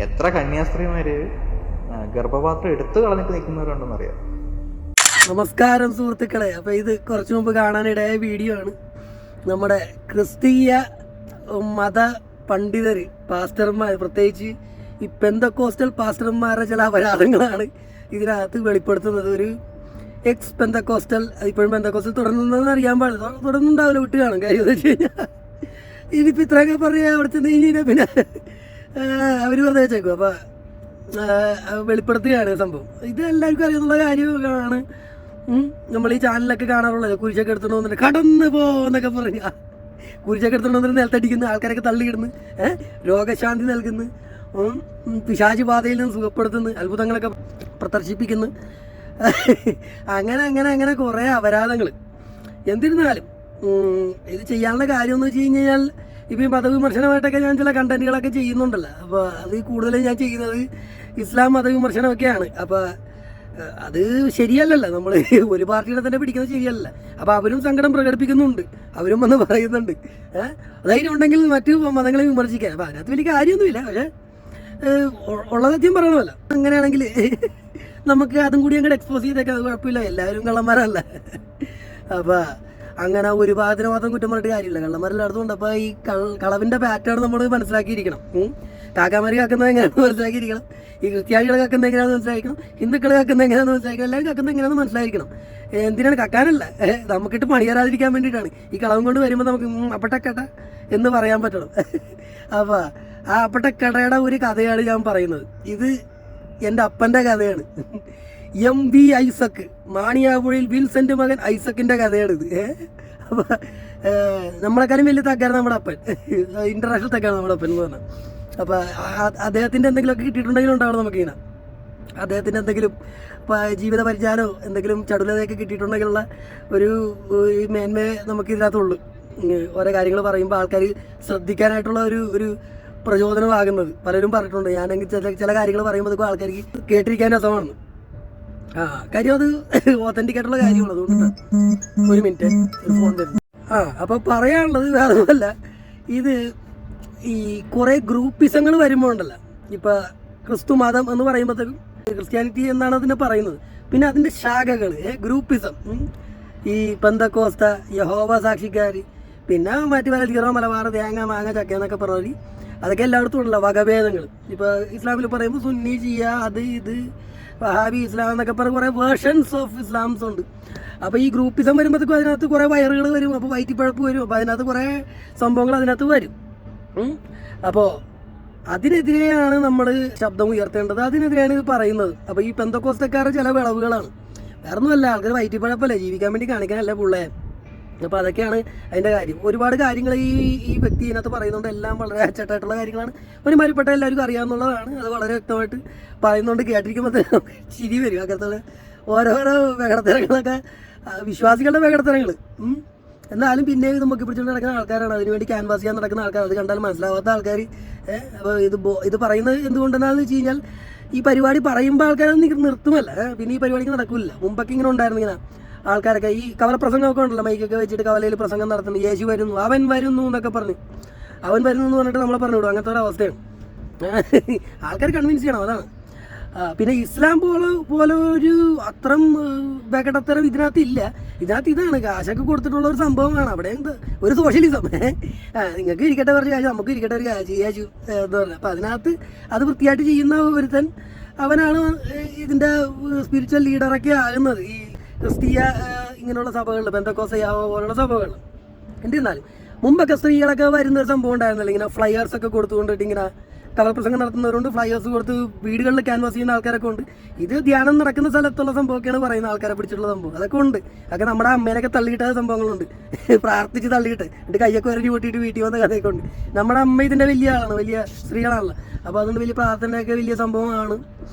എത്ര കന്യാസ്ത്രീമാര് ഗർഭപാത്രം എടുത്തു കളഞ്ഞിട്ട് നിൽക്കുന്നവരുണ്ടെന്നറിയാം. നമസ്കാരം സുഹൃത്തുക്കളെ. അപ്പോൾ ഇത് കുറച്ചു മുമ്പ് കാണാനിടയായ വീഡിയോ ആണ്. നമ്മുടെ ക്രിസ്തീയ മത പണ്ഡിതർ, പാസ്റ്റർമാർ, പ്രത്യേകിച്ച് ഈ പെന്തക്കോസ്റ്റൽ പാസ്റ്റർമാരുടെ ചില അപരാധങ്ങളാണ് ഇതിനകത്ത് വെളിപ്പെടുത്തുന്നത്. ഒരു എക്സ് പെന്തക്കോസ്റ്റൽ, ഇപ്പോഴും പെന്തക്കോസ്റ്റൽ തുടർന്നതെന്ന് അറിയാൻ പാടില്ല, തുടർന്നുണ്ടാവില്ല, വിട്ട് കാണും. കാര്യം എന്ന് വെച്ച് കഴിഞ്ഞാൽ ഇതിപ്പോൾ ഇത്രയൊക്കെ പറയാ അവിടെ ചെന്ന് കഴിഞ്ഞാൽ പിന്നെ അവർ വെറുതെ വെച്ചേക്കും. അപ്പോൾ വെളിപ്പെടുത്തുകയാണ് സംഭവം. ഇത് എല്ലാവർക്കും അറിയാവുന്ന കാര്യമാണ്. നമ്മൾ ഈ ചാനലൊക്കെ കാണാറുള്ളത്. കുരിശൊക്കെ എടുത്തോണ്ട് വന്നിട്ട് കടന്ന് പോന്നൊക്കെ പറഞ്ഞ കുരിശൊക്കെ എടുത്തോണ്ട് വന്നിട്ട് നിലത്തടിക്കുന്നു, ആൾക്കാരൊക്കെ തള്ളിയിടുന്നു, രോഗശാന്തി നൽകുന്നു, പിശാച് ബാധയിൽ നിന്ന് സുഖപ്പെടുത്തുന്നു, അത്ഭുതങ്ങളൊക്കെ പ്രദർശിപ്പിക്കുന്നു. അങ്ങനെ അങ്ങനെ അങ്ങനെ കുറേ അപരാധങ്ങൾ. എന്നിരുന്നാലും ഇത് ചെയ്യാനുള്ള കാര്യം എന്ന് വെച്ച് കഴിഞ്ഞാൽ, ഇപ്പം ഈ മതവിമർശനമായിട്ടൊക്കെ ഞാൻ ചില കണ്ടന്റുകളൊക്കെ ചെയ്യുന്നുണ്ടല്ലോ. അപ്പോൾ അത് കൂടുതലും ഞാൻ ചെയ്യുന്നത് ഇസ്ലാം മതവിമർശനമൊക്കെയാണ്. അപ്പോൾ അത് ശരിയല്ലല്ലോ, നമ്മൾ ഒരു പാർട്ടിയുടെ തന്നെ പിടിക്കുന്നത് ശരിയല്ല. അപ്പോൾ അവരും സങ്കടം പ്രകടിപ്പിക്കുന്നുണ്ട്, അവരും വന്ന് പറയുന്നുണ്ട്. ധൈര്യം ഉണ്ടെങ്കിൽ മറ്റു മതങ്ങളെ വിമർശിക്കാൻ. അപ്പോൾ അതിനകത്ത് വലിയ കാര്യമൊന്നുമില്ല. പക്ഷേ ഉള്ള സത്യം പറയണമല്ലോ. അങ്ങനെയാണെങ്കിൽ നമുക്ക് അതും കൂടി അങ്ങോട്ട് എക്സ്പോസ് ചെയ്തേക്കാം, അത് കുഴപ്പമില്ല. എല്ലാവരും കള്ളന്മാരല്ല. അപ്പോൾ അങ്ങനെ ഒരു ഭാഗത്തിന് മാത്രം കുറ്റം പറഞ്ഞിട്ട് കാര്യമില്ല, കള്ളന്മാരെല്ലായിടത്തും. അപ്പോൾ ഈ കളവിൻ്റെ പാറ്റേൺ നമ്മൾ മനസ്സിലാക്കിയിരിക്കണം. കാക്കാമാർ കാക്കുന്നത് എങ്ങനെയാണെന്ന് മനസ്സിലാക്കിയിരിക്കണം, ഈ ക്രിസ്ത്യാനികൾ കക്കുന്നത് എങ്ങനെയാണെന്ന് മനസ്സിലാക്കണം, ഹിന്ദുക്കൾ കക്കുന്നത് എങ്ങനെയാണെന്ന് മനസ്സിലാക്കണം, എല്ലാവരും കക്കുന്നത് എങ്ങനെയാണെന്ന് മനസ്സിലായിരിക്കണം. എന്തിനാണ് കക്കാനല്ല, നമുക്കിട്ട് പണി തരാതിരിക്കാൻ വേണ്ടിയിട്ടാണ്. ഈ കളവും കൊണ്ട് വരുമ്പോൾ നമുക്ക് അപ്പട്ടക്കട എന്ന് പറയാൻ പറ്റണം. അപ്പോൾ ആ അപ്പട്ടക്കടയുടെ ഒരു കഥയാണ് ഞാൻ പറയുന്നത്. ഇത് എൻ്റെ അപ്പൻ്റെ കഥയാണ്. MV ഐസക്ക്, മാണിയാപുഴയിൽ വിൽസന്റെ മകൻ ഐസക്കിൻ്റെ കഥയാണിത്. അപ്പോൾ നമ്മളെക്കാളും വലിയ തക്കാണ് നമ്മുടെ അപ്പൻ, ഇൻ്റർനാഷണൽ തക്കാണ് നമ്മുടെ അപ്പൻ എന്ന് പറഞ്ഞാൽ. അപ്പോൾ അദ്ദേഹത്തിൻ്റെ എന്തെങ്കിലുമൊക്കെ കിട്ടിയിട്ടുണ്ടെങ്കിലും ഉണ്ടാവണം നമുക്കിങ്ങനെ. അദ്ദേഹത്തിൻ്റെ എന്തെങ്കിലും ജീവിത പരിചാരമോ എന്തെങ്കിലും ചടുലതയൊക്കെ കിട്ടിയിട്ടുണ്ടെങ്കിലുള്ള ഒരു മേന്മയെ നമുക്കിതിനകത്തുള്ളൂ. ഓരോ കാര്യങ്ങൾ പറയുമ്പോൾ ആൾക്കാർ ശ്രദ്ധിക്കാനായിട്ടുള്ള ഒരു പ്രചോദനമാകുന്നത്. പലരും പറഞ്ഞിട്ടുണ്ട്. ഞാനെങ്കിൽ ചില കാര്യങ്ങൾ പറയുമ്പോൾ ആൾക്കാർക്ക് കേട്ടിരിക്കാൻ രസമാണ്. കാര്യം അത് ഓത്തൻറ്റിക് ആയിട്ടുള്ള കാര്യമാണ്. അതുകൊണ്ട് ഒരു മിനിറ്റ്, ഫോൺ തരുന്നു. അപ്പോൾ പറയാനുള്ളത് വേറൊന്നുമല്ല, ഇത് ഈ കുറേ ഗ്രൂപ്പിസങ്ങൾ വരുമ്പോൾ ഉണ്ടല്ലോ. ഇപ്പോൾ ക്രിസ്തു മതം എന്ന് പറയുമ്പോഴത്തേക്കും ക്രിസ്ത്യാനിറ്റി എന്നാണ് അതിനെ പറയുന്നത്. പിന്നെ അതിൻ്റെ ശാഖകൾ, ഗ്രൂപ്പിസം, ഈ പെന്തക്കോസ്ത, യഹോവ സാക്ഷിക്കാർ, പിന്നെ മറ്റു പല തീറ, മലബാർ, തേങ്ങ, മാങ്ങ, ചക്ക എന്നൊക്കെ പറഞ്ഞാൽ അതൊക്കെ എല്ലായിടത്തും ഉള്ള വകഭേദങ്ങൾ. ഇപ്പോൾ ഇസ്ലാമിൽ പറയുമ്പോൾ സുന്നി, ഷിയ, അത് ഇത്, വഹാബി ഇസ്ലാം എന്നൊക്കെ പറഞ്ഞ് കുറേ വേർഷൻസ് ഓഫ് ഇസ്ലാംസ് ഉണ്ട്. അപ്പോൾ ഈ ഗ്രൂപ്പിസം വരുമ്പോഴത്തേക്കും അതിനകത്ത് കുറേ വയറുകൾ വരും, അപ്പോൾ വയറ്റിപ്പഴപ്പ് വരും, അപ്പോൾ അതിനകത്ത് കുറേ സംഭവങ്ങൾ അതിനകത്ത് വരും. അപ്പോൾ അതിനെതിരെയാണ് നമ്മൾ ശബ്ദം ഉയർത്തേണ്ടത്, അതിനെതിരെയാണ് ഇത് പറയുന്നത്. അപ്പോൾ ഈ പെന്തക്കോസ്തക്കാരുടെ ചില വിളവുകളാണ്, വേറെ ഒന്നുമല്ല. ആൾക്കാർ വയറ്റിപ്പഴപ്പല്ലേ, ജീവിക്കാൻ വേണ്ടി കാണിക്കാനല്ല പിള്ളേ. അപ്പോൾ അതൊക്കെയാണ് അതിൻ്റെ കാര്യം. ഒരുപാട് കാര്യങ്ങൾ ഈ വ്യക്തി ഇതിനകത്ത് പറയുന്നുണ്ട്. എല്ലാം വളരെ അച്ചട്ടായിട്ടുള്ള കാര്യങ്ങളാണ്, ഒരുമാതിരിപ്പെട്ട എല്ലാവർക്കും അറിയാവുന്നതാണ്. അത് വളരെ വ്യക്തമായിട്ട് പറയുന്നുണ്ട്. കേട്ടിരിക്കുമ്പോൾ ചിരി വരും. അങ്ങനത്തെ ഓരോരോ വികടത്തരങ്ങളൊക്കെ, വിശ്വാസികളുടെ വികടത്തരങ്ങൾ. എന്നാലും പിന്നെ ഇത് മുക്കി പിടിച്ചുകൊണ്ട് നടക്കുന്ന ആൾക്കാരാണ്, അതിനുവേണ്ടി ക്യാൻവാസ് ചെയ്യാൻ നടക്കുന്ന ആൾക്കാർ. അത് കണ്ടാൽ മനസ്സിലാവാത്ത ആൾക്കാർ. അപ്പോൾ ഇത് പറയുന്നത് എന്തുകൊണ്ടെന്നാന്ന് വെച്ച് കഴിഞ്ഞാൽ, ഈ പരിപാടി പറയുമ്പോൾ ആൾക്കാരത് നിർത്തുമല്ല, പിന്നെ ഈ പരിപാടിക്ക് നടക്കില്ല. മുമ്പൊക്കെ ഇങ്ങനെ ഉണ്ടായിരുന്നു, ഇങ്ങനെ ആൾക്കാരൊക്കെ ഈ കവല പ്രസംഗമൊക്കെ ഉണ്ടല്ലോ, മൈക്കൊക്കെ വെച്ചിട്ട് കവലയിൽ പ്രസംഗം നടത്തുന്നു. യേശു വരുന്നു, അവൻ വരുന്നു എന്നൊക്കെ പറഞ്ഞ്, അവൻ വരുന്നു എന്ന് പറഞ്ഞിട്ട് നമ്മളെ പറഞ്ഞു വിടും. അങ്ങനത്തെ ഒരു അവസ്ഥയാണ്. ആൾക്കാർ കൺവിൻസ് ചെയ്യണം, അതാണ്. പിന്നെ ഇസ്ലാം പോലെ ഒരു അത്രം വികടത്തരം ഇതിനകത്ത് ഇല്ല. ഇതിനകത്ത് ഇതാണ് കാശൊക്കെ കൊടുത്തിട്ടുള്ള ഒരു സംഭവമാണ്. അവിടെ എന്ത് ഒരു സോഷ്യലിസം, നിങ്ങൾക്ക് ഇരിക്കട്ടെ പറഞ്ഞ കാശ് നമുക്ക് ഇരിക്കട്ടെ ഒരു കാശ് എന്ന് പറഞ്ഞാൽ. അപ്പം അതിനകത്ത് അത് വൃത്തിയായിട്ട് ചെയ്യുന്ന ഒരുത്തൻ അവനാണ് ഇതിൻ്റെ സ്പിരിച്വൽ ലീഡറൊക്കെ ആകുന്നത്. ഈ ക്രിസ്തീയ ഇങ്ങനെയുള്ള സഭകളിൽ, പെന്തക്കോസ്തയാവോ പോലുള്ള സഭകളിൽ. എന്നിരുന്നാലും മുമ്പൊക്കെ സ്ത്രീകളൊക്കെ വരുന്നൊരു സംഭവം ഉണ്ടായിരുന്നല്ലോ, ഇങ്ങനെ ഫ്ലയേഴ്സൊക്കെ കൊടുത്തുകൊണ്ടിട്ട് ഇങ്ങനെ കവലപ്രസംഗം നടത്തുന്നവരുണ്ട്, ഫ്ലയേഴ്സ് കൊടുത്ത് വീടുകളിൽ ക്യാൻവാസ് ചെയ്യുന്ന ആൾക്കാരൊക്കെ ഉണ്ട്. ഇത് ധ്യാനം നടക്കുന്ന സ്ഥലത്തുള്ള സംഭവമൊക്കെയാണ് പറയുന്ന ആൾക്കാരെ പിടിച്ചിട്ടുള്ള സംഭവം. അതൊക്കെ ഉണ്ട്. അതൊക്കെ നമ്മുടെ അമ്മേനൊക്കെ തള്ളിയിട്ട സംഭവങ്ങളുണ്ട്, പ്രാർത്ഥിച്ച് തള്ളിയിട്ട് എന്നിട്ട് കയ്യൊക്കെ വരഞ്ഞ് കൂട്ടിയിട്ട് വീട്ടിൽ വന്ന കഥയൊക്കെ ഉണ്ട്. നമ്മുടെ അമ്മ ഇതിൻ്റെ വലിയ ആളാണ്, വലിയ സ്ത്രീകളാണല്ലോ. അപ്പോൾ അതുകൊണ്ട് വലിയ പ്രാർത്ഥനയൊക്കെ വലിയ സംഭവമാണ്.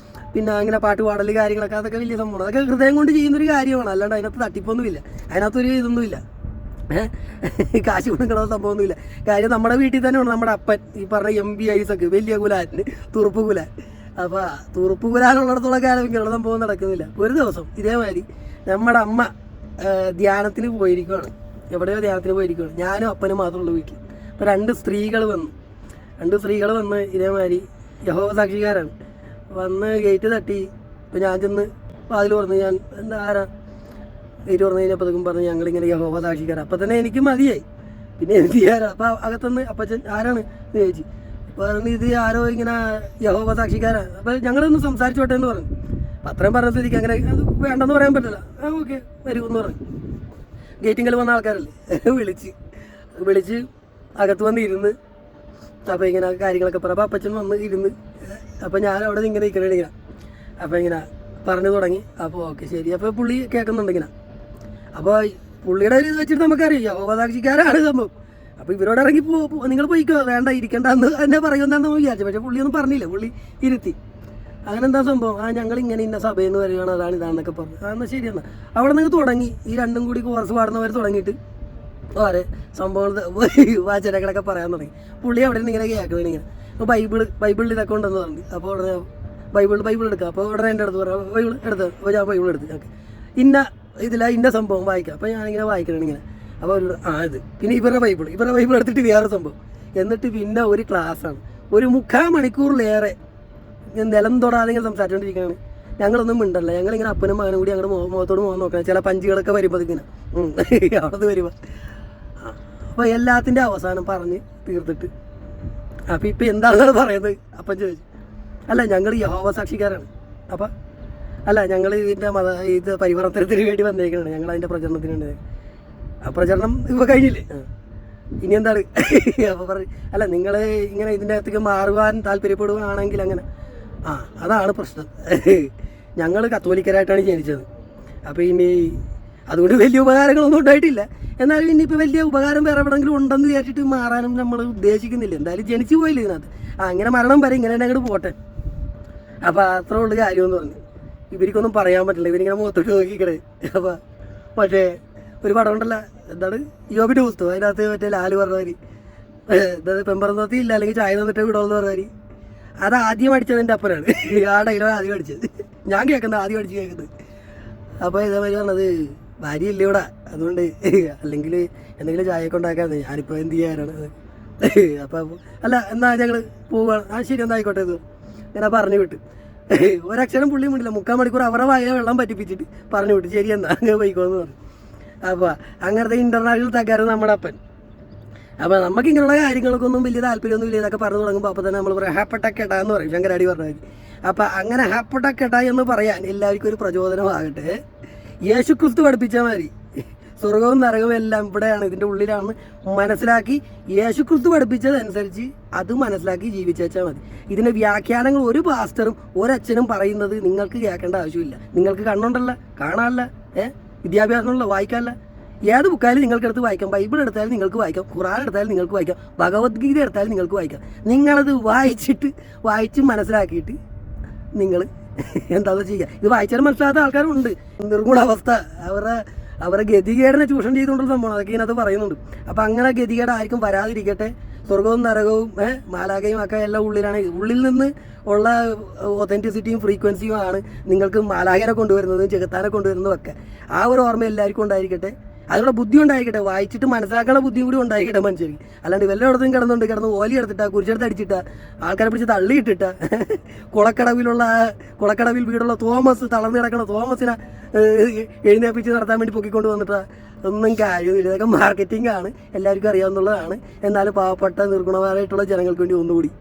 പിന്നെ അങ്ങനെ പാട്ട് പാടൽ കാര്യങ്ങളൊക്കെ, അതൊക്കെ വലിയ സംഭവമാണ്. അതൊക്കെ ഹൃദയം കൊണ്ട് ചെയ്യുന്നൊരു കാര്യമാണ്, അല്ലാണ്ട് അതിനകത്ത് തട്ടിപ്പൊന്നുമില്ല, അതിനകത്തൊരു ഇതൊന്നുമില്ല, കാശ് കൊടുക്കണ സംഭവമൊന്നുമില്ല. കാര്യം നമ്മുടെ വീട്ടിൽ തന്നെയാണ് നമ്മുടെ അപ്പൻ, ഈ പറഞ്ഞ MV ഐസക്ക്, വലിയ കുലാൻ, തുറുപ്പ് കുലാൻ. അപ്പോൾ തുറുപ്പ് കുലാനുള്ളിടത്തോളം കാലം ഇങ്ങനെയുള്ള സംഭവം നടക്കുന്നില്ല. ഒരു ദിവസം ഇതേമാതിരി നമ്മുടെ അമ്മ ധ്യാനത്തിന് പോയിരിക്കുകയാണ്, എവിടെയോ ധ്യാനത്തിന് പോയിരിക്കുകയാണ്. ഞാനും അപ്പനും മാത്രമുള്ള വീട്ടിൽ. അപ്പോൾ രണ്ട് സ്ത്രീകൾ വന്ന് ഇതേമാതിരി യഹോവ സാക്ഷിക്കാരാണ്. വന്ന് ഗേറ്റ് തട്ടി. ഇപ്പം ഞാൻ ചെന്ന് വാതിൽ പറഞ്ഞു, ഞാൻ എന്താ ആരാ ഗേറ്റ് പറഞ്ഞു കഴിഞ്ഞപ്പോഴത്തേക്കും പറഞ്ഞു ഞങ്ങളിങ്ങനെ യഹോവ സാക്ഷിക്കാരാണ്. അപ്പം തന്നെ എനിക്ക് മതിയായി, പിന്നെ എന്ത് ചെയ്യാനാ. അപ്പം അകത്തുനിന്ന് അപ്പച്ചൻ ആരാണ് എന്ന് ചോദിച്ചു. പറഞ്ഞു ഇത് ആരോ ഇങ്ങനെ യഹോവ സാക്ഷിക്കാരാണ്, അപ്പം ഞങ്ങളൊന്ന് സംസാരിച്ചോട്ടെ എന്ന് പറഞ്ഞു. അപ്പം അത്രയും പറഞ്ഞ സ്ഥിതിക്ക് അങ്ങനെ അത് വേണ്ടെന്ന് പറയാൻ പറ്റില്ല. ഓക്കെ വരുമെന്ന് പറഞ്ഞു. ഗേറ്റിങ്കൽ വന്ന ആൾക്കാരല്ലേ വിളിച്ച് അകത്ത് വന്ന് ഇരുന്ന്. അപ്പോൾ ഇങ്ങനെ കാര്യങ്ങളൊക്കെ പറയാം. അപ്പോൾ അപ്പച്ചൻ വന്ന് ഇരുന്ന്. അപ്പോൾ ഞാൻ അവിടെ നിന്ന് ഇങ്ങനെ ഇരിക്കണേ ഇങ്ങനെ. അപ്പോൾ ഇങ്ങനെ പറഞ്ഞു തുടങ്ങി. അപ്പോൾ ഓക്കെ ശരി. അപ്പോൾ പുള്ളി കേൾക്കുന്നുണ്ട് ഇങ്ങനെ. അപ്പോൾ പുള്ളിയുടെ ഒരു ഇത് വെച്ചിട്ട് നമുക്കറിയാം യഹോവസാക്ഷിക്കാരാണ് സംഭവം. അപ്പോൾ ഇവരോട് ഇറങ്ങി നിങ്ങൾ പോയിക്കോ, വേണ്ട ഇരിക്കേണ്ട എന്ന് എന്നെ പറയുമെന്നാണ് നമ്മൾ വിചാരിച്ചത്. പക്ഷേ പുള്ളിയൊന്നും പറഞ്ഞില്ല, പുള്ളി ഇരുത്തി. അങ്ങനെ എന്താ സംഭവം, ഞങ്ങൾ ഇങ്ങനെ ഇന്ന സഭയിൽ നിന്ന് വരികയാണ്, അതാണ് ഇതാണെന്നൊക്കെ പറഞ്ഞു. എന്നാൽ ശരി എന്നാൽ അവിടെ നിന്ന് തുടങ്ങി. ഈ രണ്ടും കൂടി കോർസ് പാടുന്നവർ തുടങ്ങിയിട്ട് ഓരോ സംഭവങ്ങൾ വാചനങ്ങളൊക്കെ പറയാൻ തുടങ്ങി. പുള്ളി അവിടെ നിന്ന് ഇങ്ങനെ കേൾക്കുകയാണ് ഇങ്ങനെ. അപ്പോൾ ബൈബിളിൽ ഇതൊക്കെ ഉണ്ടെന്ന് പറഞ്ഞു. അപ്പോൾ ഉടനെ ബൈബിൾ എടുക്കുക. അപ്പോൾ ഉടനെ എൻ്റെ അടുത്ത് പറയാം ബൈബിൾ എടുത്ത്. അപ്പോൾ ഞാൻ ബൈബിൾ എടുത്ത് ഓക്കെ ഇന്ന ഇന്ന സംഭവം വായിക്കാം. അപ്പോൾ ഞാനിങ്ങനെ വായിക്കണം ഇങ്ങനെ. അപ്പോൾ ഇത് പിന്നെ ഇവരുടെ ബൈബിൾ എടുത്തിട്ട് വേറെ സംഭവം. എന്നിട്ട് പിന്നെ ഒരു ക്ലാസ്സാണ്, ഒരു 3/4 മണിക്കൂറിലേറെ നിലം തൊടാതെ ഇങ്ങനെ സംസാരിച്ചുകൊണ്ടിരിക്കുകയാണ്. ഞങ്ങളൊന്നും മിണ്ടല്ല. ഞങ്ങളിങ്ങനെ അപ്പനും മകനും കൂടി ഞങ്ങളുടെ മുഖത്തോട് മുഖം നോക്കണം. ചില പഞ്ചികളൊക്കെ വരുമ്പോൾ ഇങ്ങനെ അവിടെ വരുമ്പോൾ. അപ്പോൾ എല്ലാത്തിൻ്റെ അവസാനം പറഞ്ഞ് തീർത്തിട്ട് അപ്പം ഇപ്പം എന്താണെന്നാണ് പറയുന്നത്. അപ്പം ചോദിച്ചു, അല്ല ഞങ്ങൾ യഹോവ സാക്ഷിക്കാരാണ്. അപ്പം അല്ല ഞങ്ങൾ ഇതിൻ്റെ ഇത് പരിവർത്തനത്തിന് വേണ്ടി വന്നേക്കാണ്, ഞങ്ങൾ അതിൻ്റെ പ്രചരണത്തിന് വേണ്ടി. ആ പ്രചരണം ഇപ്പോൾ കഴിഞ്ഞില്ലേ, ഇനി എന്താണ്? അപ്പോൾ പറഞ്ഞു അല്ല നിങ്ങൾ ഇങ്ങനെ ഇതിൻ്റെ അകത്തേക്ക് മാറുവാൻ താല്പര്യപ്പെടുകയാണെങ്കിൽ അങ്ങനെ അതാണ് പ്രശ്നം. ഞങ്ങൾ കത്തോലിക്കരായിട്ടാണ് ജനിച്ചത്. അപ്പോൾ ഇനി അതുകൊണ്ട് വലിയ ഉപകാരങ്ങളൊന്നും ഉണ്ടായിട്ടില്ല. എന്നാലും ഇനിയിപ്പോൾ വലിയ ഉപകാരം വേറെ എവിടെയെങ്കിലും ഉണ്ടെന്ന് വിചാരിച്ചിട്ട് മാറാനും നമ്മൾ ഉദ്ദേശിക്കുന്നില്ല. എന്തായാലും ജനിച്ചു പോയില്ല ഇതിനകത്ത്. അങ്ങനെ മരണം വരെ ഇങ്ങനെ തന്നെ അങ്ങോട്ട് പോട്ടെ. അപ്പോൾ അത്ര ഉള്ള കാര്യമെന്ന് പറഞ്ഞു. ഇവർക്കൊന്നും പറയാൻ പറ്റില്ല, ഇവരിങ്ങനെ മുഖത്തോട്ട് നോക്കിക്കണേ. അപ്പോൾ മറ്റേ ഒരു പടം ഉണ്ടല്ലോ, എന്താണ് യോബിൻ്റെ പുസ്തകം, അതിനകത്ത് മറ്റേ ലാല് പറഞ്ഞവര് പെമ്പറന്നോത്തി ഇല്ല അല്ലെങ്കിൽ ചായ തന്നിട്ട് വിടുമെന്ന് പറഞ്ഞവര് അത് ആദ്യം അടിച്ചത് എൻ്റെ അപ്പനാണ്. ആ ഡയലോഗ് ആദ്യം അടിച്ചത് ഞാൻ കേൾക്കുന്നത്, ആദ്യം അടിച്ച് കേൾക്കുന്നത്. അപ്പോൾ ഇതേമാതിരി പറഞ്ഞത് ഭാര്യ ഇല്ല ഇവിടെ, അതുകൊണ്ട് അല്ലെങ്കിൽ എന്തെങ്കിലും ചായയൊക്കെ ഉണ്ടാക്കാതെ ഞാനിപ്പോൾ എന്ത് ചെയ്യാനാണ്. അപ്പം അല്ല എന്നാൽ ഞങ്ങൾ പോവുകയാണ്. ശരി എന്നാ ആയിക്കോട്ടെ ഇത് ഇങ്ങനെ പറഞ്ഞു വിട്ട്. ഒരക്ഷരം പുള്ളി മുണ്ടില്ല. 3/4 മണിക്കൂർ അവരുടെ വായ വെള്ളം പറ്റിപ്പിച്ചിട്ട് പറഞ്ഞു വിട്ടു. ശരി എന്നാ അങ്ങനെ പോയിക്കോന്ന് പറഞ്ഞു. അപ്പോൾ അങ്ങനത്തെ ഇൻ്റർനാഷണൽ തകരാറ് നമ്മുടെ അപ്പൻ. അപ്പോൾ നമുക്ക് ഇങ്ങനെയുള്ള കാര്യങ്ങൾക്കൊന്നും വലിയ താല്പര്യമൊന്നും ഇല്ല. ഇതൊക്കെ പറഞ്ഞു തുടങ്ങുമ്പോൾ അപ്പോൾ തന്നെ നമ്മൾ പറയാം ഹാപ്പട്ടക്കെട്ട എന്ന് പറയും, ശങ്കരാടി പറഞ്ഞാൽ. അപ്പം അങ്ങനെ ഹാപ്പട്ടക്കെട്ട എന്ന് പറയാൻ എല്ലാവർക്കും ഒരു പ്രചോദനമാകട്ടെ. യേശുക്രിസ്തു പഠിപ്പിച്ച മാതിരി സ്വർഗവും നരകവും എല്ലാം ഇവിടെയാണ്, ഇതിൻ്റെ ഉള്ളിലാണ് മനസ്സിലാക്കി യേശുക്രിസ്തു പഠിപ്പിച്ചതനുസരിച്ച് അത് മനസ്സിലാക്കി ജീവിച്ചാൽ മതി. ഇതിൻ്റെ വ്യാഖ്യാനങ്ങൾ ഒരു പാസ്റ്ററും ഒരച്ഛനും പറയുന്നത് നിങ്ങൾക്ക് കേൾക്കേണ്ട ആവശ്യമില്ല. നിങ്ങൾക്ക് കണ്ണുണ്ടല്ല, കാണാനല്ല, വിദ്യാഭ്യാസമുള്ള, വായിക്കാനല്ല. ഏത് ബുക്കായാലും നിങ്ങൾക്ക് എടുത്ത് വായിക്കാം. ബൈബിൾ എടുത്താലും നിങ്ങൾക്ക് വായിക്കാം, ഖുർആൻ എടുത്താലും നിങ്ങൾക്ക് വായിക്കാം, ഭഗവത്ഗീത എടുത്താലും നിങ്ങൾക്ക് വായിക്കാം. നിങ്ങളത് വായിച്ച് മനസ്സിലാക്കിയിട്ട് നിങ്ങൾ എന്താണെന്ന് ചെയ്യുക. ഇത് വായിച്ചാലും മനസ്സിലാത്ത ആൾക്കാരുണ്ട്. നിർഗുണാവസ്ഥ അവരുടെ ഗതികേടിനെ ചൂഷണം ചെയ്തുകൊണ്ടുള്ള സംഭവം അതൊക്കെ ഇതിനകത്ത് പറയുന്നുണ്ട്. അപ്പം അങ്ങനെ ഗതികേട് ആർക്കും വരാതിരിക്കട്ടെ. സ്വർഗവും നരകവും മാലാഖയും ഒക്കെ എല്ലാം ഉള്ളിലാണ്. ഉള്ളിൽ നിന്ന് ഉള്ള ഒതൻറ്റിസിറ്റിയും ഫ്രീക്വൻസിയും ആണ് നിങ്ങൾക്ക് മാലാഖനെ കൊണ്ടുവരുന്നതും ചെകുത്താനെ കൊണ്ടുവരുന്നതും ഒക്കെ. ആ ഒരു ഓർമ്മ എല്ലാവർക്കും ഉണ്ടായിരിക്കട്ടെ. അതിനുള്ള ബുദ്ധി ഉണ്ടായിരിക്കട്ടെ, വായിച്ചിട്ട് മനസ്സിലാക്കാനുള്ള ബുദ്ധിയും കൂടി ഉണ്ടായിരിക്കട്ടെ മനുഷ്യർക്ക്. അല്ലാണ്ട് വല്ലയിടത്തും കിടന്ന് ഓലി എടുത്തിട്ടാ, കുരിശെടുത്ത് അടിച്ചിട്ടാ, ആൾക്കാരെ പിടിച്ച് തള്ളിയിട്ടിട്ടാ, കുളക്കടവിൽ വീടുള്ള തോമസ്, തളർന്നു കിടക്കണ തോമസിനെ എഴുന്നേപ്പിച്ച് നടത്താൻ വേണ്ടി പൊക്കിക്കൊണ്ട് വന്നിട്ടാ ഒന്നും കാര്യമില്ല. ഇതൊക്കെ മാർക്കറ്റിംഗ് ആണ്, എല്ലാവർക്കും അറിയാവുന്നതാണ്. എന്നാലും പാവപ്പെട്ട നിർഗുണപരമായിട്ടുള്ള ജനങ്ങൾക്ക് വേണ്ടി ഒന്നുകൂടി